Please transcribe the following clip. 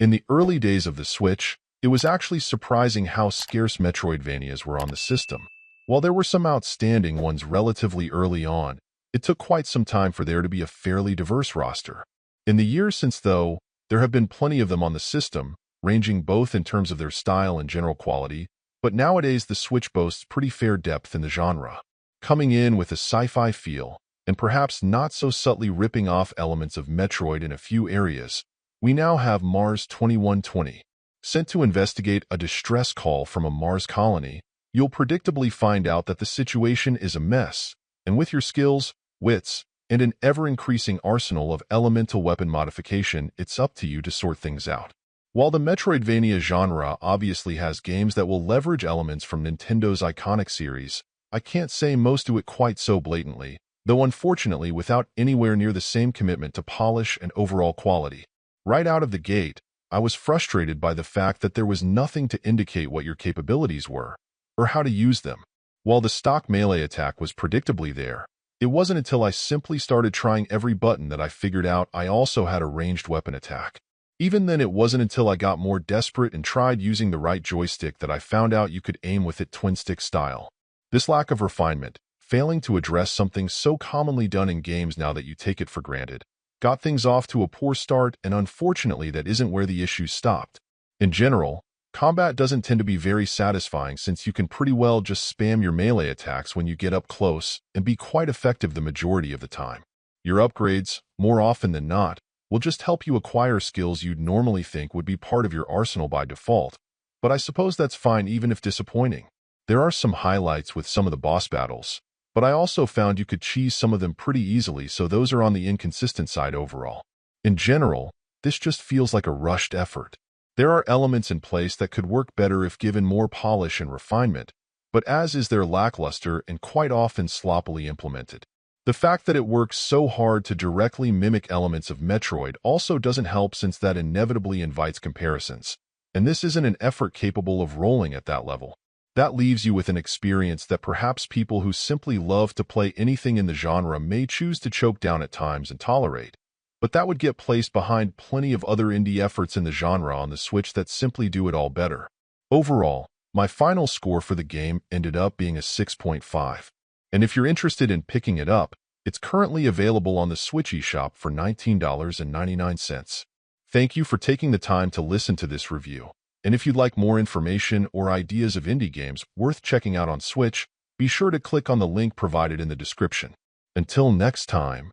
In the early days of the Switch, it was actually surprising how scarce Metroidvanias were on the system. While there were some outstanding ones relatively early on, it took quite some time for there to be a fairly diverse roster. In the years since, though, there have been plenty of them on the system, ranging both in terms of their style and general quality, but nowadays the Switch boasts pretty fair depth in the genre, coming in with a sci-fi feel, and perhaps not so subtly ripping off elements of Metroid in a few areas. We now have Mars 2120. Sent to investigate a distress call from a Mars colony, you'll predictably find out that the situation is a mess, and with your skills, wits, and an ever-increasing arsenal of elemental weapon modification, it's up to you to sort things out. While the Metroidvania genre obviously has games that will leverage elements from Nintendo's iconic series, I can't say most do it quite so blatantly, though unfortunately without anywhere near the same commitment to polish and overall quality. Right out of the gate, I was frustrated by the fact that there was nothing to indicate what your capabilities were, or how to use them. While the stock melee attack was predictably there, it wasn't until I simply started trying every button that I figured out I also had a ranged weapon attack. Even then, it wasn't until I got more desperate and tried using the right joystick that I found out you could aim with it twin-stick style. This lack of refinement, failing to address something so commonly done in games now that you take it for granted, got things off to a poor start, and unfortunately that isn't where the issues stopped. In general, combat doesn't tend to be very satisfying since you can pretty well just spam your melee attacks when you get up close and be quite effective the majority of the time. Your upgrades, more often than not, will just help you acquire skills you'd normally think would be part of your arsenal by default, but I suppose that's fine even if disappointing. There are some highlights with some of the boss battles, but I also found you could cheese some of them pretty easily, so those are on the inconsistent side overall. In general, this just feels like a rushed effort. There are elements in place that could work better if given more polish and refinement, but as is their lackluster and quite often sloppily implemented. The fact that it works so hard to directly mimic elements of Metroid also doesn't help, since that inevitably invites comparisons, and this isn't an effort capable of rolling at that level. That leaves you with an experience that perhaps people who simply love to play anything in the genre may choose to choke down at times and tolerate, but that would get placed behind plenty of other indie efforts in the genre on the Switch that simply do it all better. Overall, my final score for the game ended up being a 6.5. And if you're interested in picking it up, it's currently available on the Switch eShop for $19.99. Thank you for taking the time to listen to this review. And if you'd like more information or ideas of indie games worth checking out on Switch, be sure to click on the link provided in the description. Until next time.